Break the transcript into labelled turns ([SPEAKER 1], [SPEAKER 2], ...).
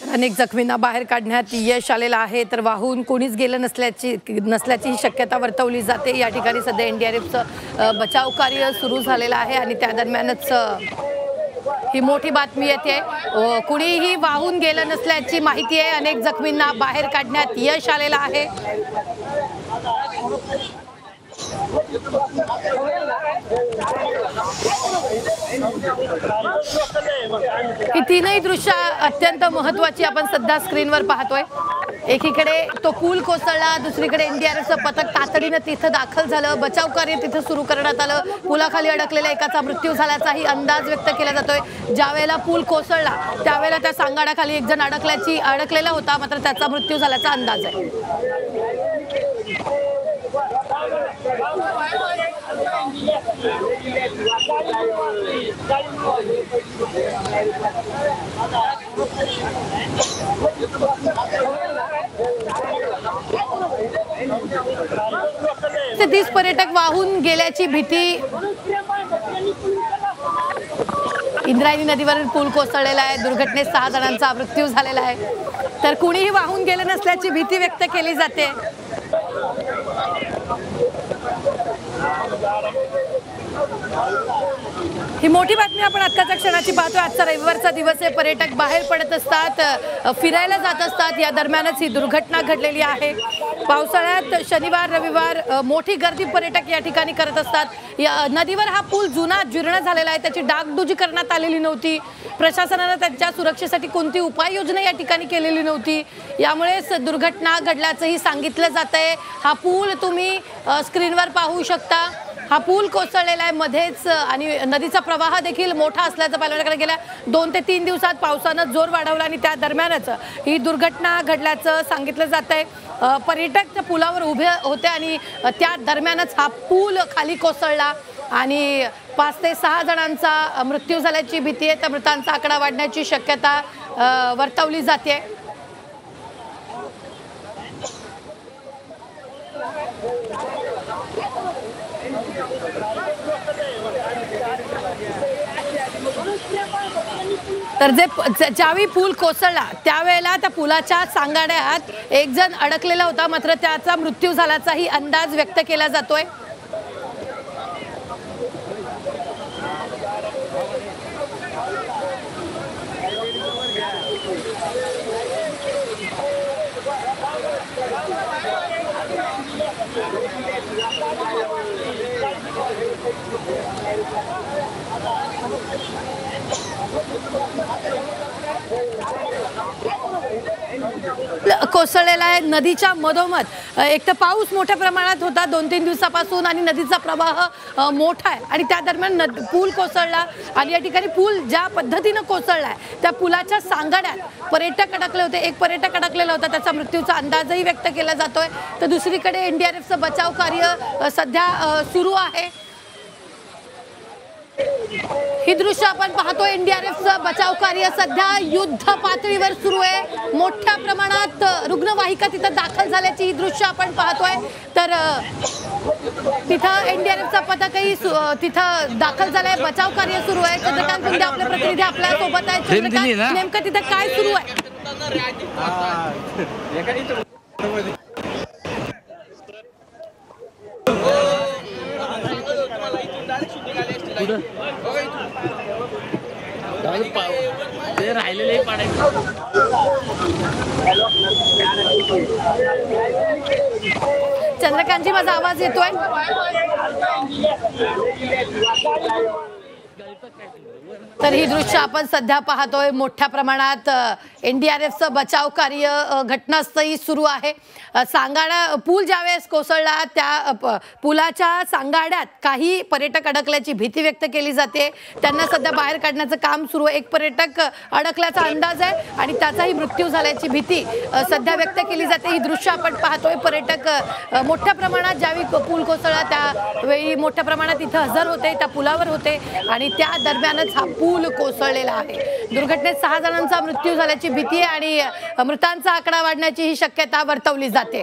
[SPEAKER 1] अनेक जखमींना बाहेर काढण्यात यश आलेलं आहे, तर वाहून कोणीच गेलं नसल्याची शक्यता वर्तवली जाते। या ठिकाणी सध्या एनडीआरएफचं बचाव कार्य सुरू झालेलं आहे आणि त्या दरम्यानच ही मोठी बातमी येते। कुणीही वाहून गेलं नसल्याची माहिती आहे। अनेक जखमींना बाहेर काढण्यात यश आलेलं आहे। ही तीनही दृश्य अत्यंत महत्त्वाची आपण सध्या स्क्रीनवर पाहतोय। एकीकडे तो पूल कोसळला, दुसरीकडे एनडीआरएफचं पथक तातडीने तिथे दाखल झालं, बचाव कार्य तिथे सुरू करण्यात आलं। पुलाखाली अडकलेल्या एकाचा मृत्यू झाल्याचाही अंदाज व्यक्त केला जातोय। ज्यावेळेला पूल कोसळला त्यावेळेला त्या सांगाड्याखाली एक जण अडकलेला होता, मात्र त्याचा मृत्यू झाल्याचा अंदाज आहे। ते 30 पर्यटक वाहून गेल्याची भीती। इंद्रायणी नदीवरील पूल कोसळलेला आहे। दुर्घटनेत 6 जणांचा मृत्यू झालेला आहे, तर कुणीही वाहून गेलं नसल्याची भीती व्यक्त केली जाते। ही मोठी बातमी आपण आत्ताच्या क्षणाची पाहतोय। आजचा रविवारचा दिवस आहे, पर्यटक बाहेर पडत असतात, फिरायला जात असतात। या दरम्यानच ही दुर्घटना घडलेली आहे। पावसाळ्यात शनिवार रविवार मोठी गर्दी पर्यटक या ठिकाणी करत असतात। या नदीवर हा पूल जुना जीर्ण झालेला आहे, त्याची डागडुजी करण्यात आलेली नव्हती। प्रशासनाने त्यांच्या सुरक्षेसाठी कोणती उपाययोजना या ठिकाणी केलेली नव्हती, यामुळेच दुर्घटना घडल्याचंही सांगितलं जातंय। हा पूल तुम्ही स्क्रीनवर पाहू शकता। हा पूल कोसळलेला आहे मध्येच आणि नदीचा प्रवाह देखील मोठा असल्याचं पाहिलं गेल्या 2 ते 3 दिवसात पावसानं जोर वाढवला आणि त्या दरम्यानच ही दुर्घटना घडल्याचं सांगितलं जातंय। पर्यटक त्या पुलावर उभे होते आणि त्या दरम्यानच हा पूल खाली कोसळला आणि 5 ते 6 जणांचा मृत्यू झाल्याची भीती आहे। त्या मृतांचा आकडा वाढण्याची शक्यता वर्तवली जाते। तर ज्यावेळी पूल कोसळला त्यावेळेला त्या पुलाच्या सांगाड्यात एक जण अडकलेला होता, मात्र त्याचा मृत्यू झाल्याचाही अंदाज व्यक्त केला जातोय। कोसळलेला आहे नदीच्या मधोमध। एक तर पाऊस मोठ्या प्रमाणात होता 2-3 दिवसापासून आणि नदीचा प्रवाह मोठा आहे आणि त्या दरम्यान पूल कोसळला आणि या ठिकाणी पूल ज्या पद्धतीने कोसळला आहे त्या पुलाच्या सांगाड्यात पर्यटक अडकले होते। एक पर्यटक अडकलेला होता, त्याचा मृत्यूचा अंदाजही व्यक्त केला जातोय। तर दुसरीकडे एनडीआरएफचं बचाव कार्य सध्या सुरू आहे। ही दृश्य आपण पाहतोय, एनडीआरएफचं बचाव कार्य सध्या युद्ध पातळीवर सुरू आहे। मोठ्या प्रमाणात रुग्णवाहिका तिथं दाखल झाल्याची ही दृश्य आपण पाहतोय। तर तिथं एनडीआरएफचं पथकही तिथं दाखल झालंय, बचाव कार्य सुरू आहे। चंद्रकांत कुंडे आपले प्रतिनिधी आपल्या सोबत आहेत। चंद्रकांत, नेमकं तिथं काय सुरू आहे? चंद्रकांतजी, माझा आवाज येतोय? तर ही दृश्य आपण सध्या पाहतोय। मोठ्या प्रमाणात एनडीआरएफचं बचाव कार्य घटनास्थळी सुरू आहे। सांगाडा पूल ज्यावेळेस कोसळला त्या पुलाच्या सांगाड्यात काही पर्यटक अडकल्याची भीती व्यक्त केली जाते। त्यांना सध्या बाहेर काढण्याचं काम सुरू आहे। एक पर्यटक अडकल्याचा अंदाज आहे आणि त्याचाही मृत्यू झाल्याची भीती सध्या व्यक्त केली जाते। ही दृश्य आपण पाहतोय। पर्यटक मोठ्या प्रमाणात ज्यावेळी पूल कोसळला त्यावेळी मोठ्या प्रमाणात इथं हजर होते, त्या पुलावर होते आणि त्या दरम्यानच हा पूल कोसळलेला आहे। दुर्घटनेत 6 जणांचा मृत्यू झाल्याची भीती आहे आणि मृतांचा आकडा वाढण्याची ही शक्यता वर्तवली जाते।